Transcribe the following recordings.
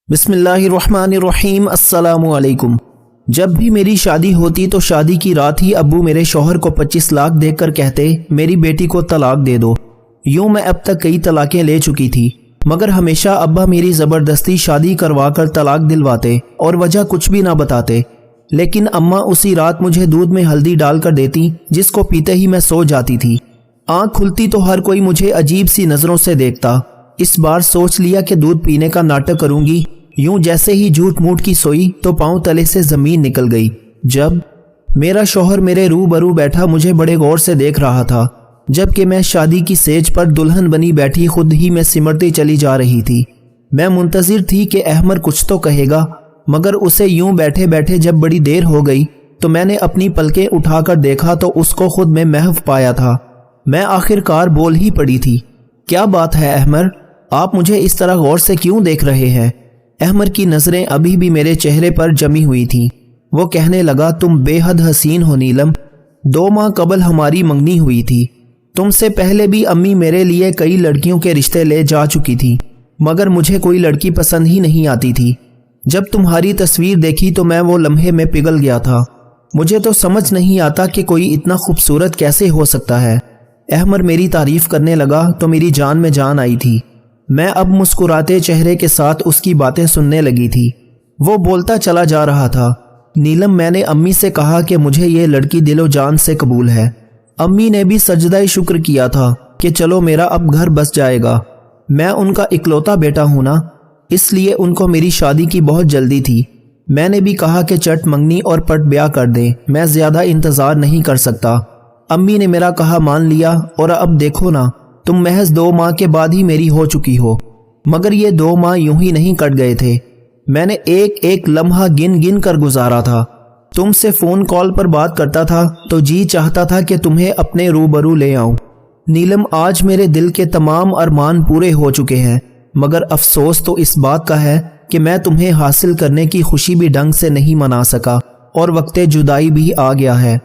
بسم اللہ الرحمن الرحیم۔ السلام علیکم۔ جب بھی میری شادی ہوتی تو شادی کی رات ہی ابو میرے شوہر کو 25 لاکھ دے کر کہتے میری بیٹی کو طلاق دے دو۔ یوں میں اب تک کئی طلاقیں لے چکی تھی، مگر ہمیشہ ابا میری زبردستی شادی کروا کر طلاق دلواتے اور وجہ کچھ بھی نہ بتاتے، لیکن اماں اسی رات مجھے دودھ میں ہلدی ڈال کر دیتی جس کو پیتے ہی میں سو جاتی تھی۔ آنکھ کھلتی تو ہر کوئی مجھے عجیب سی نظروں سے دیکھتا۔ اس بار سوچ لیا کہ دودھ پینے کا ناٹک کروں گی۔ یوں جیسے ہی جھوٹ موٹ کی سوئی تو پاؤں تلے سے زمین نکل گئی۔ جب میرا شوہر میرے روبرو بیٹھا مجھے بڑے غور سے دیکھ رہا تھا، جبکہ میں شادی کی سیج پر دلہن بنی بیٹھی خود ہی میں سمرتی چلی جا رہی تھی۔ میں منتظر تھی کہ احمر کچھ تو کہے گا، مگر اسے یوں بیٹھے بیٹھے جب بڑی دیر ہو گئی تو میں نے اپنی پلکیں اٹھا کر دیکھا تو اس کو خود میں محو پایا تھا۔ میں آخر کار بول ہی پڑی تھی، کیا بات ہے احمر، آپ مجھے اس طرح غور سے کیوں دیکھ رہے ہیں؟ احمر کی نظریں ابھی بھی میرے چہرے پر جمی ہوئی تھیں۔ وہ کہنے لگا، تم بے حد حسین ہو نیلم۔ 2 ماہ قبل ہماری منگنی ہوئی تھی۔ تم سے پہلے بھی امی میرے لیے کئی لڑکیوں کے رشتے لے جا چکی تھی، مگر مجھے کوئی لڑکی پسند ہی نہیں آتی تھی۔ جب تمہاری تصویر دیکھی تو میں وہ لمحے میں پگھل گیا تھا۔ مجھے تو سمجھ نہیں آتا کہ کوئی اتنا خوبصورت کیسے ہو سکتا ہے۔ احمر میری تعریف کرنے لگا تو میری جان میں جان آئی تھی۔ میں اب مسکراتے چہرے کے ساتھ اس کی باتیں سننے لگی تھی۔ وہ بولتا چلا جا رہا تھا، نیلم میں نے امی سے کہا کہ مجھے یہ لڑکی دل و جان سے قبول ہے۔ امی نے بھی سجدہ شکر کیا تھا کہ چلو میرا اب گھر بس جائے گا۔ میں ان کا اکلوتا بیٹا ہوں نا، اس لیے ان کو میری شادی کی بہت جلدی تھی۔ میں نے بھی کہا کہ چٹ منگنی اور پٹ بیاہ کر دیں، میں زیادہ انتظار نہیں کر سکتا۔ امی نے میرا کہا مان لیا، اور اب دیکھو نا، تم محض 2 ماہ کے بعد ہی میری ہو چکی ہو۔ مگر یہ 2 ماہ یوں ہی نہیں کٹ گئے تھے، میں نے ایک ایک لمحہ گن گن کر گزارا تھا۔ تم سے فون کال پر بات کرتا تھا تو جی چاہتا تھا کہ تمہیں اپنے روبرو لے آؤں۔ نیلم، آج میرے دل کے تمام ارمان پورے ہو چکے ہیں، مگر افسوس تو اس بات کا ہے کہ میں تمہیں حاصل کرنے کی خوشی بھی ڈھنگ سے نہیں منا سکا، اور وقت جدائی بھی آ گیا ہے۔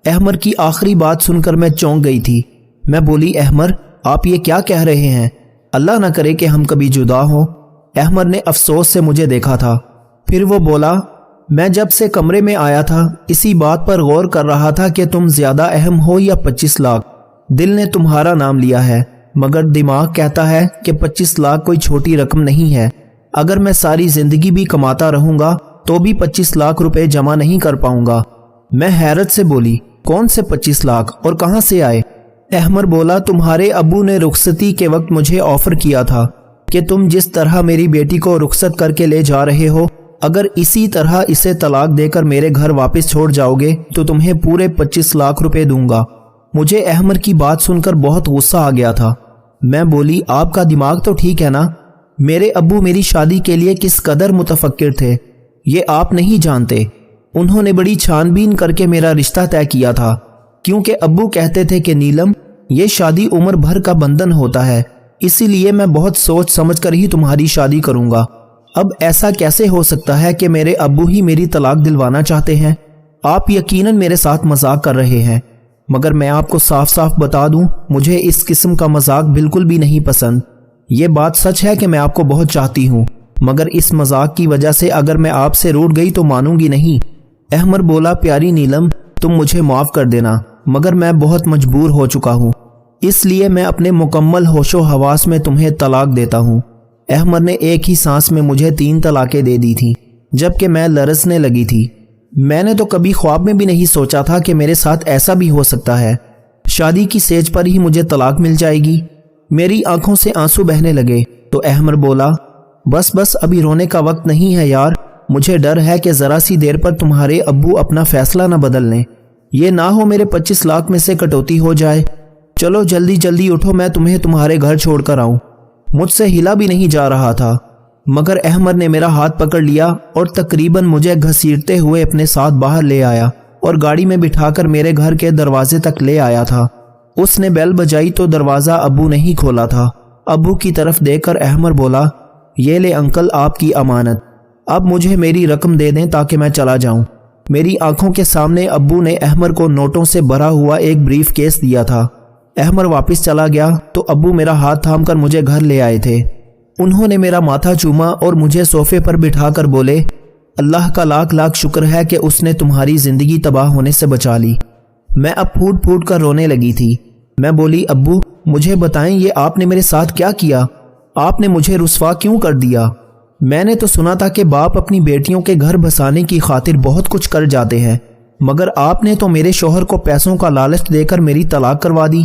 احمر کی آخری بات سن کر میں چونک گئی تھی۔ میں بولی، احمر آپ یہ کیا کہہ رہے ہیں؟ اللہ نہ کرے کہ ہم کبھی جدا ہوں۔ احمر نے افسوس سے مجھے دیکھا تھا، پھر وہ بولا، میں جب سے کمرے میں آیا تھا اسی بات پر غور کر رہا تھا کہ تم زیادہ اہم ہو یا 25 لاکھ۔ دل نے تمہارا نام لیا ہے، مگر دماغ کہتا ہے کہ 25 لاکھ کوئی چھوٹی رقم نہیں ہے۔ اگر میں ساری زندگی بھی کماتا رہوں گا تو بھی 25 لاکھ روپے جمع نہیں کر پاؤں گا۔ میں حیرت سے بولی، کون سے 25 لاکھ اور کہاں سے آئے؟ احمر بولا، تمہارے ابو نے رخصتی کے وقت مجھے آفر کیا تھا کہ تم جس طرح میری بیٹی کو رخصت کر کے لے جا رہے ہو، اگر اسی طرح اسے طلاق دے کر میرے گھر واپس چھوڑ جاؤ گے تو تمہیں پورے 25 لاکھ روپے دوں گا۔ مجھے احمر کی بات سن کر بہت غصہ آ گیا تھا۔ میں بولی، آپ کا دماغ تو ٹھیک ہے نا؟ میرے ابو میری شادی کے لیے کس قدر متفکر تھے یہ آپ نہیں جانتے۔ انہوں نے بڑی چھان بین کر کے میرا رشتہ طے کیا تھا، کیونکہ ابو کہتے تھے کہ نیلم، یہ شادی عمر بھر کا بندھن ہوتا ہے، اسی لیے میں بہت سوچ سمجھ کر ہی تمہاری شادی کروں گا۔ اب ایسا کیسے ہو سکتا ہے کہ میرے ابو ہی میری طلاق دلوانا چاہتے ہیں؟ آپ یقیناً میرے ساتھ مذاق کر رہے ہیں، مگر میں آپ کو صاف صاف بتا دوں، مجھے اس قسم کا مذاق بالکل بھی نہیں پسند۔ یہ بات سچ ہے کہ میں آپ کو بہت چاہتی ہوں، مگر اس مذاق کی وجہ سے اگر میں آپ سے روٹھ گئی تو مانوں گی نہیں۔ احمر بولا، پیاری نیلم، تم مجھے معاف کر دینا، مگر میں بہت مجبور ہو چکا ہوں، اس لیے میں اپنے مکمل ہوش و حواس میں تمہیں طلاق دیتا ہوں۔ احمر نے ایک ہی سانس میں مجھے 3 طلاقیں دے دی تھیں، جبکہ میں لرزنے لگی تھی۔ میں نے تو کبھی خواب میں بھی نہیں سوچا تھا کہ میرے ساتھ ایسا بھی ہو سکتا ہے۔ شادی کی سیج پر ہی مجھے طلاق مل جائے گی۔ میری آنکھوں سے آنسو بہنے لگے تو احمر بولا، بس ابھی رونے کا وقت نہیں ہے یار، مجھے ڈر ہے کہ ذرا سی دیر پر تمہارے ابو اپنا فیصلہ نہ بدل لیں، یہ نہ ہو میرے 25 لاکھ میں سے کٹوتی ہو جائے۔ چلو جلدی اٹھو، میں تمہیں تمہارے گھر چھوڑ کر آؤں۔ مجھ سے ہلا بھی نہیں جا رہا تھا، مگر احمر نے میرا ہاتھ پکڑ لیا اور تقریباً مجھے گھسیٹتے ہوئے اپنے ساتھ باہر لے آیا اور گاڑی میں بٹھا کر میرے گھر کے دروازے تک لے آیا تھا۔ اس نے بیل بجائی تو دروازہ ابو نے ہی کھولا تھا۔ ابو کی طرف دیکھ کر احمر بولا، یہ لے انکل آپ کی امانت، اب مجھے میری رقم دے دیں تاکہ میں چلا جاؤں۔ میری آنکھوں کے سامنے ابو نے احمر کو نوٹوں سے بھرا ہوا ایک بریف کیس دیا تھا۔ احمر واپس چلا گیا تو ابو میرا ہاتھ تھام کر مجھے گھر لے آئے تھے۔ انہوں نے میرا ماتھا چوما اور مجھے صوفے پر بٹھا کر بولے، اللہ کا لاکھ لاکھ شکر ہے کہ اس نے تمہاری زندگی تباہ ہونے سے بچا لی۔ میں اب پھوٹ پھوٹ کر رونے لگی تھی۔ میں بولی، ابو مجھے بتائیں یہ آپ نے میرے ساتھ کیا کیا؟ آپ نے مجھے رسوا کیوں کر دیا؟ میں نے تو سنا تھا کہ باپ اپنی بیٹیوں کے گھر بسانے کی خاطر بہت کچھ کر جاتے ہیں، مگر آپ نے تو میرے شوہر کو پیسوں کا لالچ دے کر میری طلاق کروا دی۔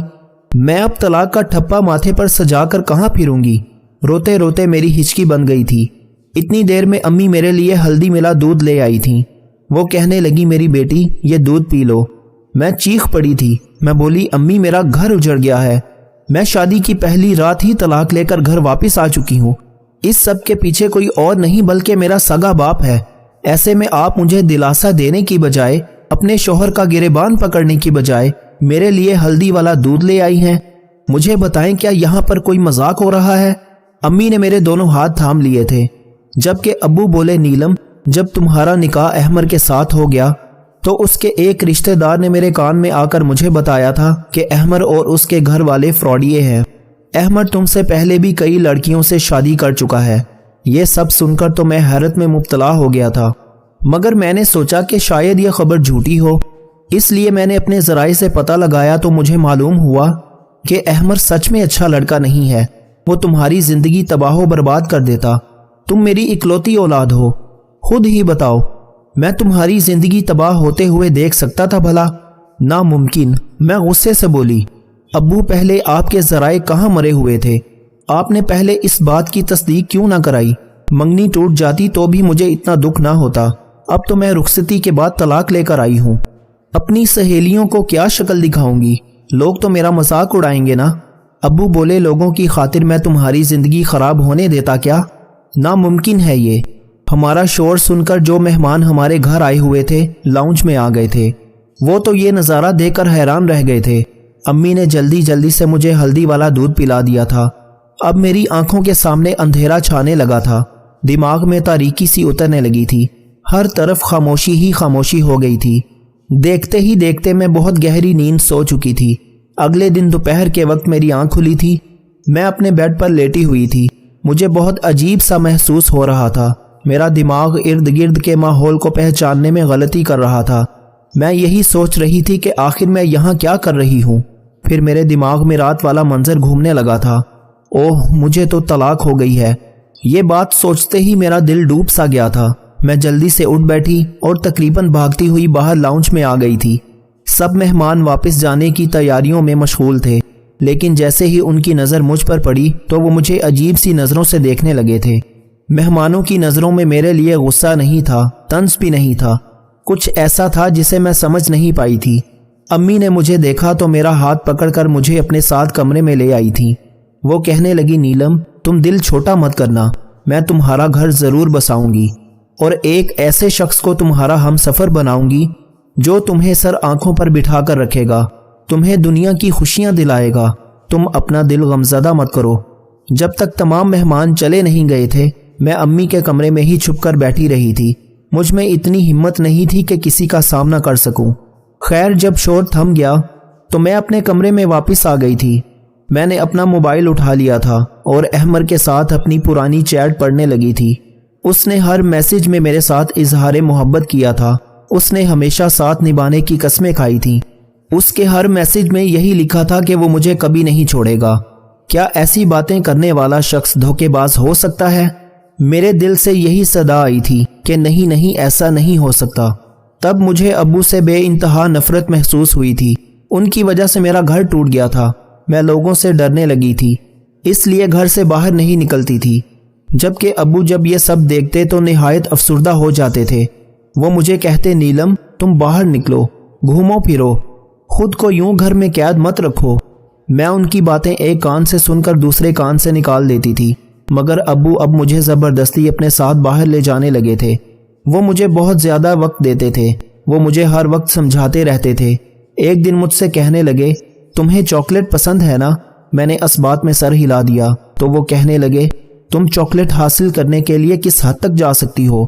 میں اب طلاق کا ٹھپا ماتھے پر سجا کر کہاں پھروں گی؟ روتے روتے میری ہچکی بن گئی تھی۔ اتنی دیر میں امی میرے لیے ہلدی ملا دودھ لے آئی تھیں۔ وہ کہنے لگی، میری بیٹی یہ دودھ پی لو۔ میں چیخ پڑی تھی۔ میں بولی، امی میرا گھر اجڑ گیا ہے، میں شادی کی پہلی رات ہی طلاق لے کر گھر واپس آ چکی ہوں۔ اس سب کے پیچھے کوئی اور نہیں بلکہ میرا سگا باپ ہے۔ ایسے میں آپ مجھے دلاسا دینے کی بجائے، اپنے شوہر کا گریبان پکڑنے کی بجائے میرے لیے ہلدی والا دودھ لے آئی ہیں۔ مجھے بتائیں کیا یہاں پر کوئی مذاق ہو رہا ہے؟ امی نے میرے دونوں ہاتھ تھام لیے تھے، جبکہ ابو بولے، نیلم جب تمہارا نکاح احمر کے ساتھ ہو گیا تو اس کے ایک رشتہ دار نے میرے کان میں آ کر مجھے بتایا تھا کہ احمر اور اس کے گھر والے فراڈیے ہیں۔ احمر تم سے پہلے بھی کئی لڑکیوں سے شادی کر چکا ہے۔ یہ سب سن کر تو میں حیرت میں مبتلا ہو گیا تھا، مگر میں نے سوچا کہ شاید یہ خبر جھوٹی ہو، اس لیے میں نے اپنے ذرائع سے پتہ لگایا تو مجھے معلوم ہوا کہ احمر سچ میں اچھا لڑکا نہیں ہے۔ وہ تمہاری زندگی تباہ و برباد کر دیتا۔ تم میری اکلوتی اولاد ہو، خود ہی بتاؤ میں تمہاری زندگی تباہ ہوتے ہوئے دیکھ سکتا تھا بھلا؟ ناممکن۔ میں غصے سے بولی، ابو پہلے آپ کے ذرائع کہاں مرے ہوئے تھے؟ آپ نے پہلے اس بات کی تصدیق کیوں نہ کرائی؟ منگنی ٹوٹ جاتی تو بھی مجھے اتنا دکھ نہ ہوتا۔ اب تو میں رخصتی کے بعد طلاق لے کر آئی ہوں، اپنی سہیلیوں کو کیا شکل دکھاؤں گی؟ لوگ تو میرا مذاق اڑائیں گے نا۔ ابو بولے، لوگوں کی خاطر میں تمہاری زندگی خراب ہونے دیتا کیا؟ ناممکن ہے یہ۔ ہمارا شور سن کر جو مہمان ہمارے گھر آئے ہوئے تھے لاؤنج میں آ گئے تھے، وہ تو یہ نظارہ دیکھ کر حیران رہ گئے تھے۔ امی نے جلدی جلدی سے مجھے ہلدی والا دودھ پلا دیا تھا۔ اب میری آنکھوں کے سامنے اندھیرا چھانے لگا تھا، دماغ میں تاریکی سی اترنے لگی تھی، ہر طرف خاموشی ہی خاموشی ہو گئی تھی۔ دیکھتے ہی دیکھتے میں بہت گہری نیند سو چکی تھی۔ اگلے دن دوپہر کے وقت میری آنکھ کھلی تھی۔ میں اپنے بیڈ پر لیٹی ہوئی تھی۔ مجھے بہت عجیب سا محسوس ہو رہا تھا۔ میرا دماغ ارد گرد کے ماحول کو پہچاننے میں غلطی کر رہا تھا۔ میں یہی سوچ رہی تھی کہ آخر میں یہاں کیا کر رہی ہوں۔ پھر میرے دماغ میں رات والا منظر گھومنے لگا تھا۔ اوہ، مجھے تو طلاق ہو گئی ہے۔ یہ بات سوچتے ہی میرا دل ڈوب سا گیا تھا۔ میں جلدی سے اٹھ بیٹھی اور تقریباً بھاگتی ہوئی باہر لاؤنج میں آ گئی تھی۔ سب مہمان واپس جانے کی تیاریوں میں مشغول تھے، لیکن جیسے ہی ان کی نظر مجھ پر پڑی تو وہ مجھے عجیب سی نظروں سے دیکھنے لگے تھے۔ مہمانوں کی نظروں میں میرے لیے غصہ نہیں تھا، طنز بھی نہیں تھا، کچھ ایسا تھا جسے میں سمجھ نہیں پائی تھی۔ امی نے مجھے دیکھا تو میرا ہاتھ پکڑ کر مجھے اپنے ساتھ کمرے میں لے آئی تھی۔ وہ کہنے لگی، نیلم تم دل چھوٹا مت کرنا، میں تمہارا گھر ضرور بساؤں گی اور ایک ایسے شخص کو تمہارا ہم سفر بناؤں گی جو تمہیں سر آنکھوں پر بٹھا کر رکھے گا، تمہیں دنیا کی خوشیاں دلائے گا۔ تم اپنا دل غمزدہ مت کرو۔ جب تک تمام مہمان چلے نہیں گئے تھے میں امی کے کمرے میں ہی چھپ کر بیٹھی رہی تھی۔ مجھ میں اتنی ہمت نہیں تھی کہ کسی کا سامنا کر سکوں۔ خیر جب شور تھم گیا تو میں اپنے کمرے میں واپس آ گئی تھی۔ میں نے اپنا موبائل اٹھا لیا تھا اور احمر کے ساتھ اپنی پرانی چیٹ پڑھنے لگی تھی۔ اس نے ہر میسج میں میرے ساتھ اظہار محبت کیا تھا۔ اس نے ہمیشہ ساتھ نبھانے کی قسمیں کھائی تھیں۔ اس کے ہر میسج میں یہی لکھا تھا کہ وہ مجھے کبھی نہیں چھوڑے گا۔ کیا ایسی باتیں کرنے والا شخص دھوکے باز ہو سکتا ہے؟ میرے دل سے یہی صدا آئی تھی کہ نہیں نہیں، ایسا نہیں ہو سکتا۔ تب مجھے ابو سے بے انتہا نفرت محسوس ہوئی تھی۔ ان کی وجہ سے میرا گھر ٹوٹ گیا تھا۔ میں لوگوں سے ڈرنے لگی تھی، اس لیے گھر سے باہر نہیں نکلتی تھی۔ جبکہ ابو جب یہ سب دیکھتے تو نہایت افسردہ ہو جاتے تھے۔ وہ مجھے کہتے، نیلم تم باہر نکلو، گھومو پھرو، خود کو یوں گھر میں قید مت رکھو۔ میں ان کی باتیں ایک کان سے سن کر دوسرے کان سے نکال دیتی تھی، مگر ابو اب مجھے زبردستی اپنے ساتھ باہر لے جانے لگے تھے۔ وہ مجھے بہت زیادہ وقت دیتے تھے، وہ مجھے ہر وقت سمجھاتے رہتے تھے۔ ایک دن مجھ سے کہنے لگے، تمہیں چاکلیٹ پسند ہے نا؟ میں نے اس بات میں سر ہلا دیا تو وہ کہنے لگے، تم چاکلیٹ حاصل کرنے کے لیے کس حد تک جا سکتی ہو؟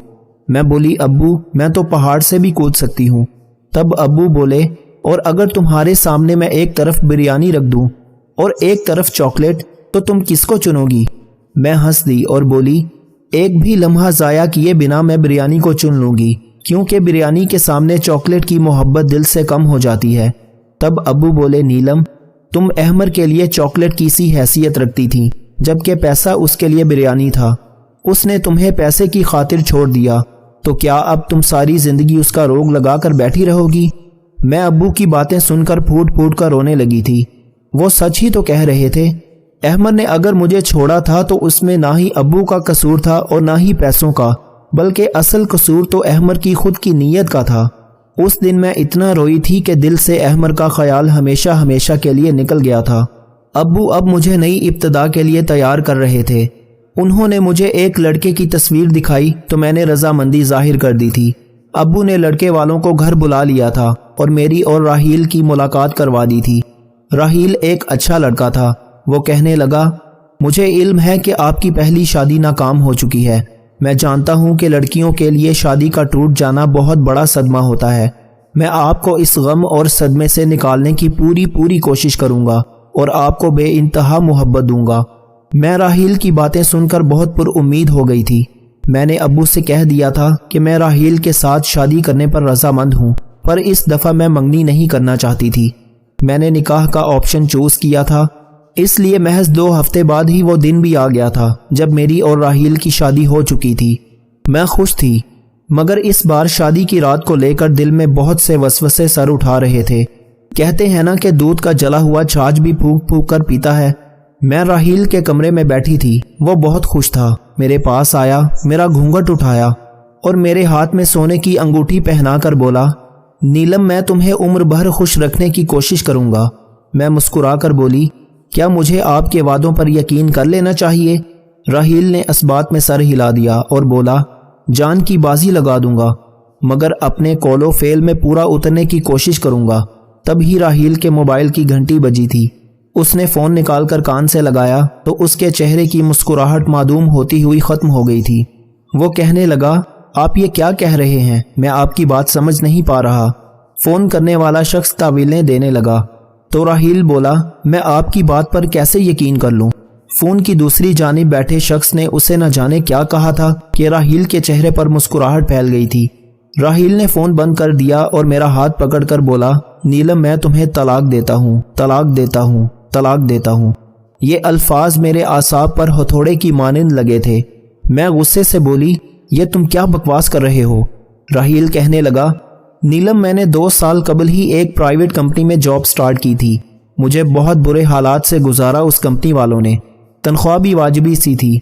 میں بولی، ابو میں تو پہاڑ سے بھی کود سکتی ہوں۔ تب ابو بولے، اور اگر تمہارے سامنے میں ایک طرف بریانی رکھ دوں اور ایک طرف چاکلیٹ تو تم کس کو چنو گی؟ میں ہنس دی اور بولی ایک بھی لمحہ ضائع کیے بنا میں بریانی کو چن لوں گی، کیونکہ بریانی کے سامنے چاکلیٹ کی محبت دل سے کم ہو جاتی ہے۔ تب ابو بولے نیلم تم احمر کے لیے چاکلیٹ کی سی حیثیت رکھتی تھی، جبکہ پیسہ اس کے لیے بریانی تھا۔ اس نے تمہیں پیسے کی خاطر چھوڑ دیا، تو کیا اب تم ساری زندگی اس کا روگ لگا کر بیٹھی رہو گی؟ میں ابو کی باتیں سن کر پھوٹ پھوٹ کر رونے لگی تھی۔ وہ سچ ہی تو کہہ رہے تھے۔ احمد نے اگر مجھے چھوڑا تھا تو اس میں نہ ہی ابو کا قصور تھا اور نہ ہی پیسوں کا، بلکہ اصل قصور تو احمد کی خود کی نیت کا تھا۔ اس دن میں اتنا روئی تھی کہ دل سے احمد کا خیال ہمیشہ ہمیشہ کے لیے نکل گیا تھا۔ ابو اب مجھے نئی ابتدا کے لیے تیار کر رہے تھے۔ انہوں نے مجھے ایک لڑکے کی تصویر دکھائی تو میں نے رضامندی ظاہر کر دی تھی۔ ابو نے لڑکے والوں کو گھر بلا لیا تھا اور میری اور راحیل کی ملاقات کروا دی تھی۔ راحیل ایک اچھا لڑکا تھا۔ وہ کہنے لگا مجھے علم ہے کہ آپ کی پہلی شادی ناکام ہو چکی ہے۔ میں جانتا ہوں کہ لڑکیوں کے لیے شادی کا ٹوٹ جانا بہت بڑا صدمہ ہوتا ہے۔ میں آپ کو اس غم اور صدمے سے نکالنے کی پوری کوشش کروں گا اور آپ کو بے انتہا محبت دوں گا۔ میں راحیل کی باتیں سن کر بہت پر امید ہو گئی تھی۔ میں نے ابو سے کہہ دیا تھا کہ میں راحیل کے ساتھ شادی کرنے پر رضامند ہوں، پر اس دفعہ میں منگنی نہیں کرنا چاہتی تھی۔ میں نے نکاح کا آپشن چوز کیا تھا، اس لیے محض 2 ہفتے بعد ہی وہ دن بھی آ گیا تھا جب میری اور راحیل کی شادی ہو چکی تھی۔ میں خوش تھی، مگر اس بار شادی کی رات کو لے کر دل میں بہت سے وسوسے سر اٹھا رہے تھے۔ کہتے ہیں نا کہ دودھ کا جلا ہوا چھاچھ بھی پھونک پھونک کر پیتا ہے۔ میں راحیل کے کمرے میں بیٹھی تھی، وہ بہت خوش تھا۔ میرے پاس آیا، میرا گھونگھٹ اٹھایا اور میرے ہاتھ میں سونے کی انگوٹھی پہنا کر بولا نیلم میں تمہیں عمر بھر خوش رکھنے کی کوشش کروں گا۔ میں مسکرا کر بولی کیا مجھے آپ کے وعدوں پر یقین کر لینا چاہیے؟ راحیل نے اس بات میں سر ہلا دیا اور بولا جان کی بازی لگا دوں گا، مگر اپنے قول و فعل میں پورا اترنے کی کوشش کروں گا۔ تب ہی راحیل کے موبائل کی گھنٹی بجی تھی۔ اس نے فون نکال کر کان سے لگایا تو اس کے چہرے کی مسکراہٹ معدوم ہوتی ہوئی ختم ہو گئی تھی۔ وہ کہنے لگا آپ یہ کیا کہہ رہے ہیں؟ میں آپ کی بات سمجھ نہیں پا رہا۔ فون کرنے والا شخص تعویلیں دینے لگا تو راحیل بولا میں آپ کی بات پر کیسے یقین کر لوں؟ فون کی دوسری جانب بیٹھے شخص نے اسے نہ جانے کیا کہا تھا کہ راحیل کے چہرے پر مسکراہٹ پھیل گئی تھی۔ راحیل نے فون بند کر دیا اور میرا ہاتھ پکڑ کر بولا نیلم میں تمہیں طلاق دیتا ہوں، طلاق دیتا ہوں، طلاق دیتا ہوں۔ یہ الفاظ میرے اعصاب پر ہتھوڑے کی مانند لگے تھے۔ میں غصے سے بولی یہ تم کیا بکواس کر رہے ہو؟ راحیل کہنے لگا نیلم میں نے 2 سال قبل ہی ایک پرائیویٹ کمپنی میں جاب سٹارٹ کی تھی۔ مجھے بہت برے حالات سے گزارا اس کمپنی والوں نے، تنخواہ بھی واجبی سی تھی،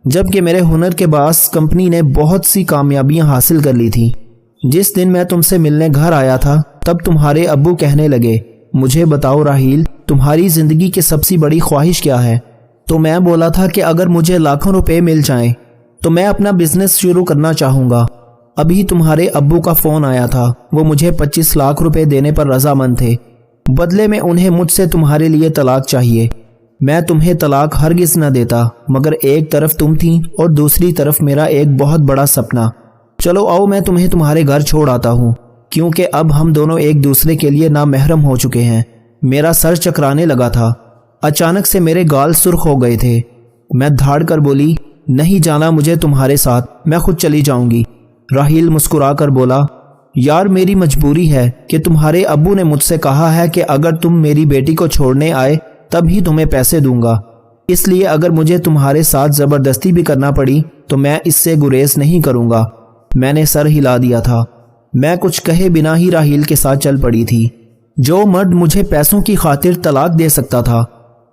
جبکہ میرے ہنر کے باعث کمپنی نے بہت سی کامیابیاں حاصل کر لی تھیں۔ جس دن میں تم سے ملنے گھر آیا تھا تب تمہارے ابو کہنے لگے مجھے بتاؤ راحیل تمہاری زندگی کی سب سے بڑی خواہش کیا ہے؟ تو میں بولا تھا کہ اگر مجھے لاکھوں روپے مل جائیں تو میں اپنا بزنس شروع کرنا چاہوں گا۔ ابھی تمہارے ابو کا فون آیا تھا، وہ مجھے 25 لاکھ روپے دینے پر رضامند تھے، بدلے میں انہیں مجھ سے تمہارے لیے طلاق چاہیے۔ میں تمہیں طلاق ہرگز نہ دیتا، مگر ایک طرف تم تھی اور دوسری طرف میرا ایک بہت بڑا سپنا۔ چلو آؤ میں تمہیں تمہارے گھر چھوڑ آتا ہوں، کیونکہ اب ہم دونوں ایک دوسرے کے لیے نامحرم ہو چکے ہیں۔ میرا سر چکرانے لگا تھا، اچانک سے میرے گال سرخ ہو گئے تھے۔ میں دھاڑ کر بولی نہیں جانا مجھے تمہارے ساتھ، میں خود چلی جاؤں گی۔ راحیل مسکرا کر بولا یار میری مجبوری ہے کہ تمہارے ابو نے مجھ سے کہا ہے کہ اگر تم میری بیٹی کو چھوڑنے آئے تب ہی تمہیں پیسے دوں گا، اس لیے اگر مجھے تمہارے ساتھ زبردستی بھی کرنا پڑی تو میں اس سے گریز نہیں کروں گا۔ میں نے سر ہلا دیا تھا۔ میں کچھ کہے بنا ہی راحیل کے ساتھ چل پڑی تھی۔ جو مرد مجھے پیسوں کی خاطر طلاق دے سکتا تھا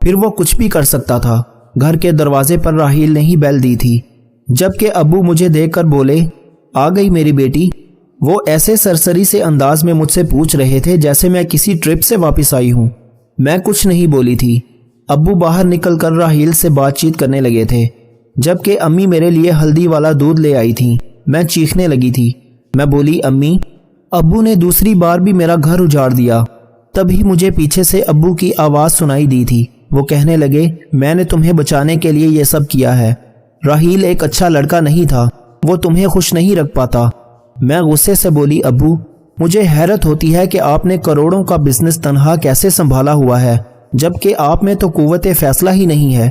پھر وہ کچھ بھی کر سکتا تھا۔ گھر کے دروازے پر راحیل نے ہی بیل دی تھی، جبکہ ابو مجھے دیکھ کر بولے آ گئی میری بیٹی۔ وہ ایسے سرسری سے انداز میں مجھ سے پوچھ رہے تھے جیسے میں کسی ٹرپ سے واپس آئی ہوں۔ میں کچھ نہیں بولی تھی۔ ابو باہر نکل کر راحیل سے بات چیت کرنے لگے تھے، جبکہ امی میرے لیے ہلدی والا دودھ لے آئی تھیں۔ میں چیخنے لگی تھی۔ میں بولی امی ابو نے دوسری بار بھی میرا گھر اجاڑ دیا۔ تبھی مجھے پیچھے سے ابو کی آواز سنائی دی تھی۔ وہ کہنے لگے میں نے تمہیں بچانے کے لیے یہ سب کیا ہے۔ راحیل ایک اچھا لڑکا نہیں تھا، وہ تمہیں خوش نہیں رکھ پاتا۔ میں غصے سے بولی ابو مجھے حیرت ہوتی ہے کہ آپ نے کروڑوں کا بزنس تنہا کیسے سنبھالا ہوا ہے، جبکہ آپ میں تو قوت فیصلہ ہی نہیں ہے۔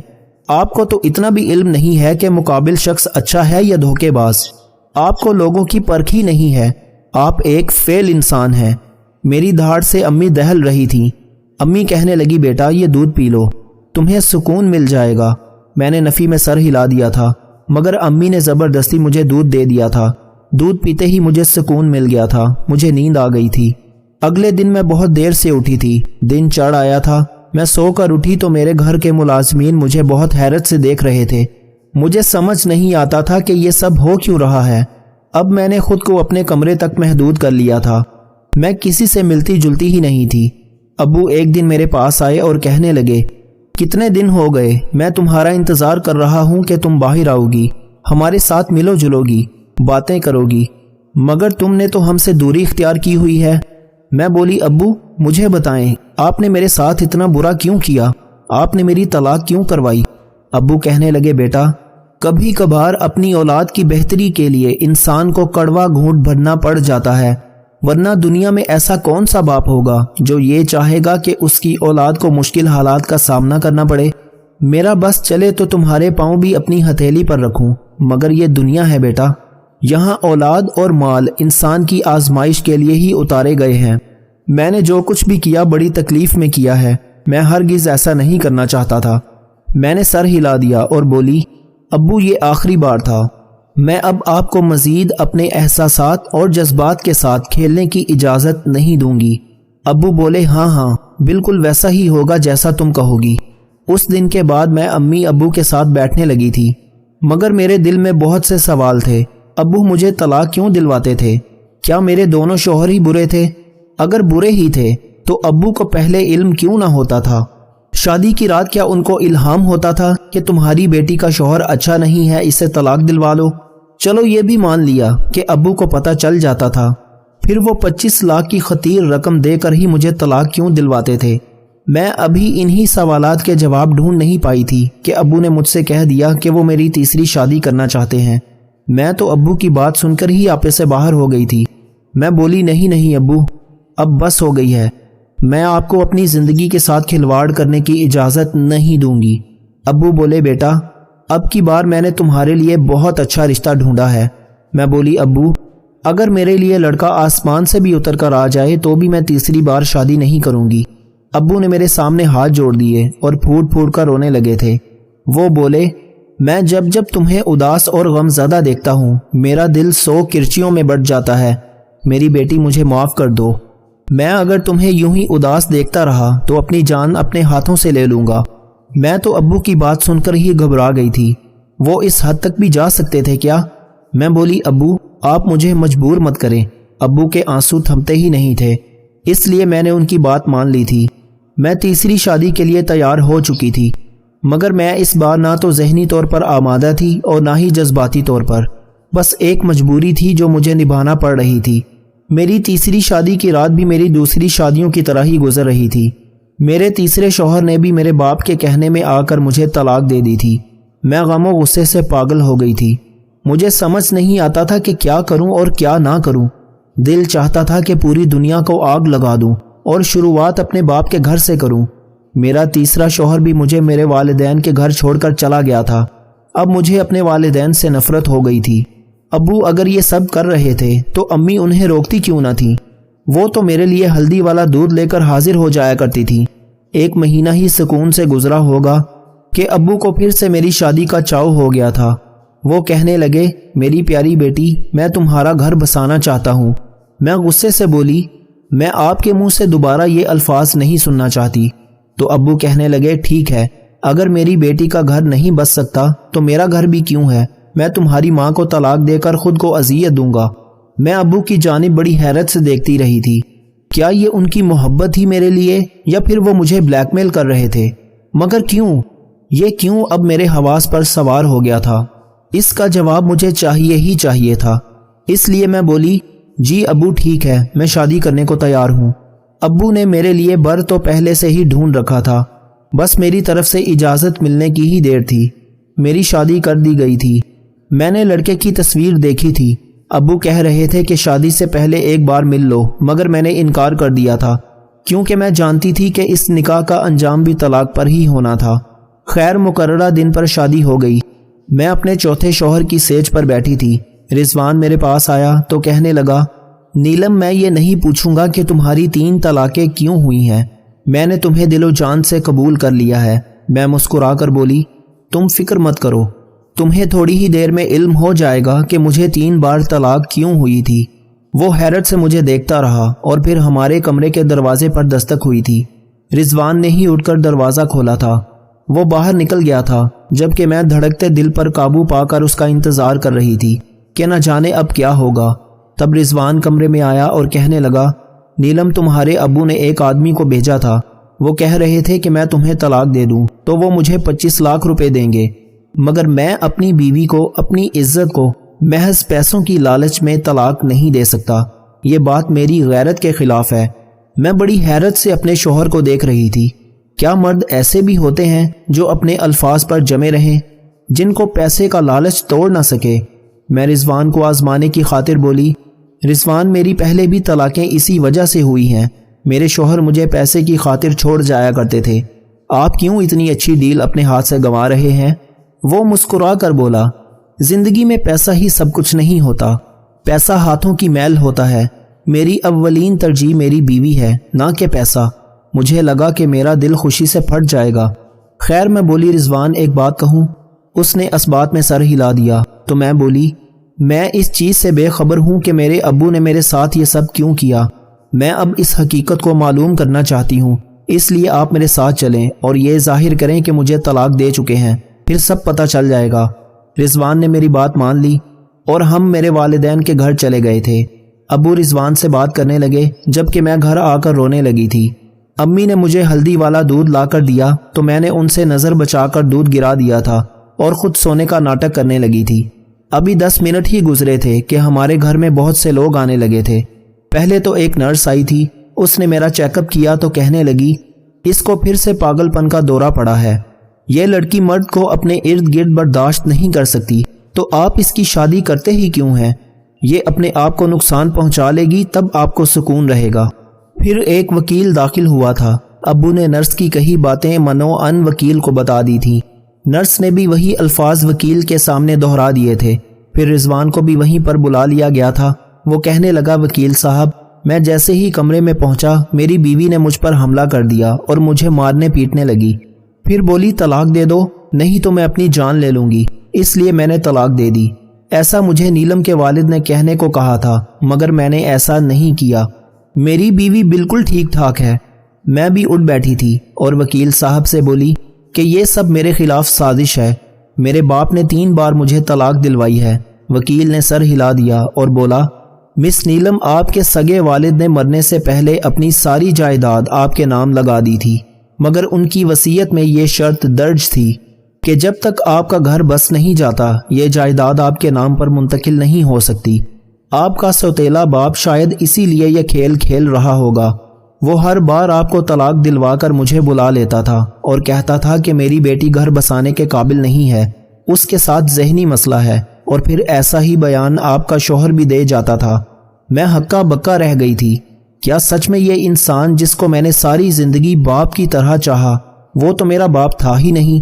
آپ کو تو اتنا بھی علم نہیں ہے کہ مقابل شخص اچھا ہے یا دھوکے باز۔ آپ کو لوگوں کی پرکھ ہی نہیں ہے، آپ ایک فیل انسان ہیں۔ میری دھاڑ سے امی دہل رہی تھی۔ امی کہنے لگی بیٹا یہ دودھ پی لو، تمہیں سکون مل جائے گا۔ میں نے نفی میں سر ہلا دیا تھا، مگر امی نے زبردستی مجھے دودھ دے دیا تھا۔ دودھ پیتے ہی مجھے سکون مل گیا تھا، مجھے نیند آ گئی تھی۔ اگلے دن میں بہت دیر سے اٹھی تھی، دن چڑھ آیا تھا۔ میں سو کر اٹھی تو میرے گھر کے ملازمین مجھے بہت حیرت سے دیکھ رہے تھے۔ مجھے سمجھ نہیں آتا تھا کہ یہ سب ہو کیوں رہا ہے۔ اب میں نے خود کو اپنے کمرے تک محدود کر لیا تھا، میں کسی سے ملتی جلتی ہی نہیں تھی۔ ابو ایک دن میرے پاس آئے اور کہنے لگے کتنے دن ہو گئے میں تمہارا انتظار کر رہا ہوں کہ تم باہر آؤ گی، ہمارے ساتھ ملو جلو گی، باتیں کرو گی، مگر تم نے تو ہم سے دوری اختیار کی ہوئی ہے۔ میں بولی ابو مجھے بتائیں آپ نے میرے ساتھ اتنا برا کیوں کیا، آپ نے میری طلاق کیوں کروائی؟ ابو کہنے لگے بیٹا کبھی کبھار اپنی اولاد کی بہتری کے لیے انسان کو کڑوا گھونٹ بھرنا پڑ جاتا ہے، ورنہ دنیا میں ایسا کون سا باپ ہوگا جو یہ چاہے گا کہ اس کی اولاد کو مشکل حالات کا سامنا کرنا پڑے۔ میرا بس چلے تو تمہارے پاؤں بھی اپنی ہتھیلی پر رکھوں، مگر یہ دنیا ہے بیٹا، یہاں اولاد اور مال انسان کی آزمائش کے لیے ہی اتارے گئے ہیں۔ میں نے جو کچھ بھی کیا بڑی تکلیف میں کیا ہے، میں ہرگز ایسا نہیں کرنا چاہتا تھا۔ میں نے سر ہلا دیا اور بولی ابو یہ آخری بار تھا، میں اب آپ کو مزید اپنے احساسات اور جذبات کے ساتھ کھیلنے کی اجازت نہیں دوں گی۔ ابو بولے ہاں ہاں بالکل ویسا ہی ہوگا جیسا تم کہو گی۔ اس دن کے بعد میں امی ابو کے ساتھ بیٹھنے لگی تھی، مگر میرے دل میں بہت سے سوال تھے۔ ابو مجھے طلاق کیوں دلواتے تھے؟ کیا میرے دونوں شوہر ہی برے تھے؟ اگر برے ہی تھے تو ابو کو پہلے علم کیوں نہ ہوتا تھا؟ شادی کی رات کیا ان کو الہام ہوتا تھا کہ تمہاری بیٹی کا شوہر اچھا نہیں ہے، اسے طلاق دلوا لو؟ چلو یہ بھی مان لیا کہ ابو کو پتہ چل جاتا تھا، پھر وہ 25 لاکھ کی خطیر رقم دے کر ہی مجھے طلاق کیوں دلواتے تھے؟ میں ابھی انہی سوالات کے جواب ڈھونڈ نہیں پائی تھی کہ ابو نے مجھ سے کہہ دیا کہ وہ میری تیسری شادی کرنا چاہتے ہیں۔ میں تو ابو کی بات سن کر ہی آپے سے باہر ہو گئی تھی۔ میں بولی نہیں ابو اب بس ہو گئی ہے، میں آپ کو اپنی زندگی کے ساتھ کھلواڑ کرنے کی اجازت نہیں دوں گی۔ ابو بولے بیٹا اب کی بار میں نے تمہارے لیے بہت اچھا رشتہ ڈھونڈا ہے۔ میں بولی ابو اگر میرے لیے لڑکا آسمان سے بھی اتر کر آ جائے تو بھی میں تیسری بار شادی نہیں کروں گی۔ ابو نے میرے سامنے ہاتھ جوڑ دیے اور پھوٹ پھوٹ کر رونے لگے تھے۔ وہ بولے میں جب تمہیں اداس اور غم زدہ دیکھتا ہوں میرا دل 100 کرچیوں میں بٹ جاتا ہے۔ میری بیٹی مجھے معاف کر دو، میں اگر تمہیں یوں ہی اداس دیکھتا رہا تو اپنی جان اپنے ہاتھوں سے لے لوں گا۔ میں تو ابو کی بات سن کر ہی گھبرا گئی تھی، وہ اس حد تک بھی جا سکتے تھے کیا؟ میں بولی ابو آپ مجھے مجبور مت کریں۔ ابو کے آنسو تھمتے ہی نہیں تھے، اس لیے میں نے ان کی بات مان لی تھی۔ میں تیسری شادی کے لیے تیار ہو چکی تھی، مگر میں اس بار نہ تو ذہنی طور پر آمادہ تھی اور نہ ہی جذباتی طور پر، بس ایک مجبوری تھی جو مجھے نبھانا پڑ رہی تھی۔ میری تیسری شادی کی رات بھی میری دوسری شادیوں کی طرح ہی گزر رہی تھی۔ میرے تیسرے شوہر نے بھی میرے باپ کے کہنے میں آ کر مجھے طلاق دے دی تھی۔ میں غم و غصے سے پاگل ہو گئی تھی، مجھے سمجھ نہیں آتا تھا کہ کیا کروں اور کیا نہ کروں۔ دل چاہتا تھا کہ پوری دنیا کو آگ لگا دوں اور شروعات اپنے باپ کے گھر سے کروں۔ میرا تیسرا شوہر بھی مجھے میرے والدین کے گھر چھوڑ کر چلا گیا تھا۔ اب مجھے اپنے والدین سے نفرت ہو گئی تھی۔ ابو اگر یہ سب کر رہے تھے تو امی انہیں روکتی کیوں نہ تھی؟ وہ تو میرے لیے ہلدی والا دودھ لے کر حاضر ہو جایا کرتی تھی۔ 1 مہینہ ہی سکون سے گزرا ہوگا کہ ابو کو پھر سے میری شادی کا چاؤ ہو گیا تھا۔ وہ کہنے لگے میری پیاری بیٹی میں تمہارا گھر بسانا چاہتا ہوں۔ میں غصے سے بولی میں آپ کے منہ سے دوبارہ یہ الفاظ نہیں سننا چاہتی۔ تو ابو کہنے لگے ٹھیک ہے، اگر میری بیٹی کا گھر نہیں بس سکتا تو میرا گھر بھی کیوں ہے، میں تمہاری ماں کو طلاق دے کر خود کو اذیت دوں گا۔ میں ابو کی جانب بڑی حیرت سے دیکھتی رہی تھی، کیا یہ ان کی محبت ہی میرے لیے یا پھر وہ مجھے بلیک میل کر رہے تھے؟ مگر کیوں؟ یہ کیوں اب میرے حواس پر سوار ہو گیا تھا؟ اس کا جواب مجھے چاہیے ہی چاہیے تھا۔ اس لیے میں بولی جی ابو ٹھیک ہے، میں شادی کرنے کو تیار ہوں۔ ابو نے میرے لیے بر تو پہلے سے ہی ڈھونڈ رکھا تھا، بس میری طرف سے اجازت ملنے کی ہی دیر تھی۔ میری شادی کر دی گئی تھی۔ میں نے لڑکے کی تصویر دیکھی تھی۔ ابو کہہ رہے تھے کہ شادی سے پہلے ایک بار مل لو، مگر میں نے انکار کر دیا تھا کیونکہ میں جانتی تھی کہ اس نکاح کا انجام بھی طلاق پر ہی ہونا تھا۔ خیر مقررہ دن پر شادی ہو گئی۔ میں اپنے چوتھے شوہر کی سیج پر بیٹھی تھی۔ رضوان میرے پاس آیا تو کہنے لگا، نیلم میں یہ نہیں پوچھوں گا کہ تمہاری 3 طلاقیں کیوں ہوئی ہیں، میں نے تمہیں دل و جان سے قبول کر لیا ہے۔ میں مسکرا کر بولی، تم فکر مت کرو، تمہیں تھوڑی ہی دیر میں علم ہو جائے گا کہ مجھے 3 بار طلاق کیوں ہوئی تھی۔ وہ حیرت سے مجھے دیکھتا رہا اور پھر ہمارے کمرے کے دروازے پر دستک ہوئی تھی۔ رضوان نے ہی اٹھ کر دروازہ کھولا تھا۔ وہ باہر نکل گیا تھا جبکہ میں دھڑکتے دل پر قابو پا کر اس کا انتظار کر رہی تھی کہ نہ جانے اب کیا ہوگا۔ تب رضوان کمرے میں آیا اور کہنے لگا، نیلم تمہارے ابو نے ایک آدمی کو بھیجا تھا، وہ کہہ رہے تھے کہ میں تمہیں طلاق دے دوں تو وہ مجھے 25 لاکھ روپے دیں گے، مگر میں اپنی بیوی کو، اپنی عزت کو محض پیسوں کی لالچ میں طلاق نہیں دے سکتا۔ یہ بات میری غیرت کے خلاف ہے۔ میں بڑی حیرت سے اپنے شوہر کو دیکھ رہی تھی۔ کیا مرد ایسے بھی ہوتے ہیں جو اپنے الفاظ پر جمے رہیں، جن کو پیسے کا لالچ توڑ نہ سکے؟ میں رضوان کو آزمانے کی خاطر بولی، رضوان میری پہلے بھی طلاقیں اسی وجہ سے ہوئی ہیں، میرے شوہر مجھے پیسے کی خاطر چھوڑ جایا کرتے تھے، آپ کیوں اتنی اچھی ڈیل اپنے ہاتھ سے گنوا رہے ہیں؟ وہ مسکرا کر بولا، زندگی میں پیسہ ہی سب کچھ نہیں ہوتا، پیسہ ہاتھوں کی میل ہوتا ہے، میری اولین ترجیح میری بیوی ہے نہ کہ پیسہ۔ مجھے لگا کہ میرا دل خوشی سے پھٹ جائے گا۔ خیر میں بولی، رضوان ایک بات کہوں؟ اس نے اس بات میں سر ہلا دیا تو میں بولی، میں اس چیز سے بے خبر ہوں کہ میرے ابو نے میرے ساتھ یہ سب کیوں کیا۔ میں اب اس حقیقت کو معلوم کرنا چاہتی ہوں، اس لیے آپ میرے ساتھ چلیں اور یہ ظاہر کریں کہ مجھے طلاق دے چکے ہیں، پھر سب پتہ چل جائے گا۔ رضوان نے میری بات مان لی اور ہم میرے والدین کے گھر چلے گئے تھے۔ ابو رضوان سے بات کرنے لگے جبکہ میں گھر آ کر رونے لگی تھی۔ امی نے مجھے ہلدی والا دودھ لا کر دیا تو میں نے ان سے نظر بچا کر دودھ گرا دیا تھا اور خود سونے کا ناٹک کرنے لگی تھی۔ ابھی 10 منٹ ہی گزرے تھے کہ ہمارے گھر میں بہت سے لوگ آنے لگے تھے۔ پہلے تو ایک نرس آئی تھی، اس نے میرا چیک اپ کیا تو کہنے لگی، اس کو پھر سے پاگل پن کا دورہ پڑا ہے، یہ لڑکی مرد کو اپنے ارد گرد برداشت نہیں کر سکتی، تو آپ اس کی شادی کرتے ہی کیوں ہیں؟ یہ اپنے آپ کو نقصان پہنچا لے گی تب آپ کو سکون رہے گا۔ پھر ایک وکیل داخل ہوا تھا۔ ابو نے نرس کی کہی باتیں منو ان وکیل کو بتا دی تھی۔ نرس نے بھی وہی الفاظ وکیل کے سامنے دہرا دیے تھے۔ پھر رضوان کو بھی وہیں پر بلا لیا گیا تھا۔ وہ کہنے لگا، وکیل صاحب، میں جیسے ہی کمرے میں پہنچا میری بیوی نے مجھ پر حملہ کر دیا اور مجھے مارنے پیٹنے لگی۔ پھر بولی، طلاق دے دو نہیں تو میں اپنی جان لے لوں گی، اس لیے میں نے طلاق دے دی۔ ایسا مجھے نیلم کے والد نے کہنے کو کہا تھا مگر میں نے ایسا نہیں کیا، میری بیوی بالکل ٹھیک ٹھاک ہے۔ میں بھی اٹھ بیٹھی تھی اور وکیل صاحب سے بولی کہ یہ سب میرے خلاف سازش ہے، میرے باپ نے 3 بار مجھے طلاق دلوائی ہے۔ وکیل نے سر ہلا دیا اور بولا، مس نیلم، آپ کے سگے والد نے مرنے سے پہلے اپنی ساری جائیداد آپ کے نام لگا دی تھی، مگر ان کی وصیت میں یہ شرط درج تھی کہ جب تک آپ کا گھر بس نہیں جاتا یہ جائیداد آپ کے نام پر منتقل نہیں ہو سکتی۔ آپ کا سوتیلا باپ شاید اسی لیے یہ کھیل کھیل رہا ہوگا۔ وہ ہر بار آپ کو طلاق دلوا کر مجھے بلا لیتا تھا اور کہتا تھا کہ میری بیٹی گھر بسانے کے قابل نہیں ہے، اس کے ساتھ ذہنی مسئلہ ہے، اور پھر ایسا ہی بیان آپ کا شوہر بھی دے جاتا تھا۔ میں ہکا بکا رہ گئی تھی۔ کیا سچ میں یہ انسان جس کو میں نے ساری زندگی باپ کی طرح چاہا وہ تو میرا باپ تھا ہی نہیں؟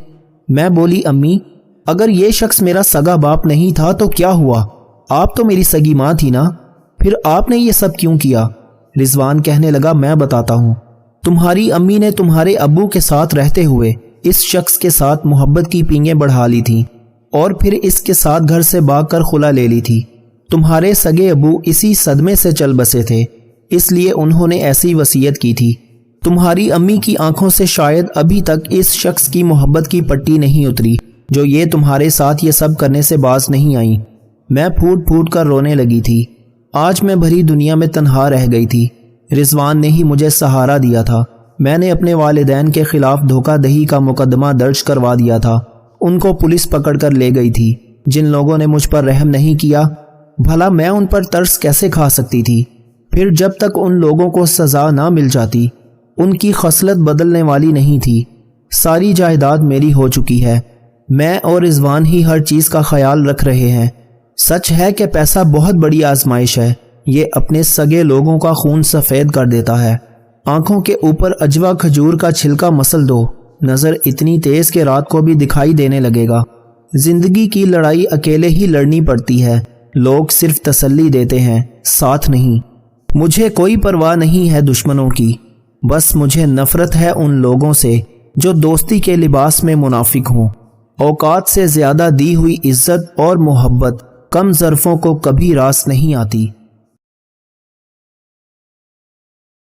میں بولی، امی، اگر یہ شخص میرا سگا باپ نہیں تھا تو کیا ہوا؟ آپ تو میری سگی ماں تھی نا، پھر آپ نے یہ سب کیوں کیا؟ رضوان کہنے لگا، میں بتاتا ہوں۔ تمہاری امی نے تمہارے ابو کے ساتھ رہتے ہوئے اس شخص کے ساتھ محبت کی پینگیں بڑھا لی تھیں اور پھر اس کے ساتھ گھر سے بھاگ کر خلا لے لی تھی۔ تمہارے سگے ابو اسی صدمے سے چل بسے تھے، اس لیے انہوں نے ایسی وصیت کی تھی۔ تمہاری امی کی آنکھوں سے شاید ابھی تک اس شخص کی محبت کی پٹی نہیں اتری جو یہ تمہارے ساتھ یہ سب کرنے سے باز نہیں آئی۔ میں پھوٹ پھوٹ کر رونے لگی تھی۔ آج میں بھری دنیا میں تنہا رہ گئی تھی۔ رضوان نے ہی مجھے سہارا دیا تھا۔ میں نے اپنے والدین کے خلاف دھوکہ دہی کا مقدمہ درج کروا دیا تھا۔ ان کو پولیس پکڑ کر لے گئی تھی۔ جن لوگوں نے مجھ پر رحم نہیں کیا، بھلا میں ان پر ترس کیسے کھا سکتی تھی؟ پھر جب تک ان لوگوں کو سزا نہ مل جاتی، ان کی خصلت بدلنے والی نہیں تھی۔ ساری جائیداد میری ہو چکی ہے۔ میں اور رضوان ہی ہر چیز کا خیال رکھ رہے ہیں۔ سچ ہے کہ پیسہ بہت بڑی آزمائش ہے، یہ اپنے سگے لوگوں کا خون سفید کر دیتا ہے۔ آنکھوں کے اوپر اجوا کھجور کا چھلکا مسل دو، نظر اتنی تیز کہ رات کو بھی دکھائی دینے لگے گا۔ زندگی کی لڑائی اکیلے ہی لڑنی پڑتی ہے، لوگ صرف تسلی دیتے ہیں، ساتھ نہیں۔ مجھے کوئی پرواہ نہیں ہے دشمنوں کی، بس مجھے نفرت ہے ان لوگوں سے جو دوستی کے لباس میں منافق ہوں۔ اوقات سے زیادہ دی ہوئی عزت اور محبت کم ظرفوں کو کبھی راس نہیں آتی۔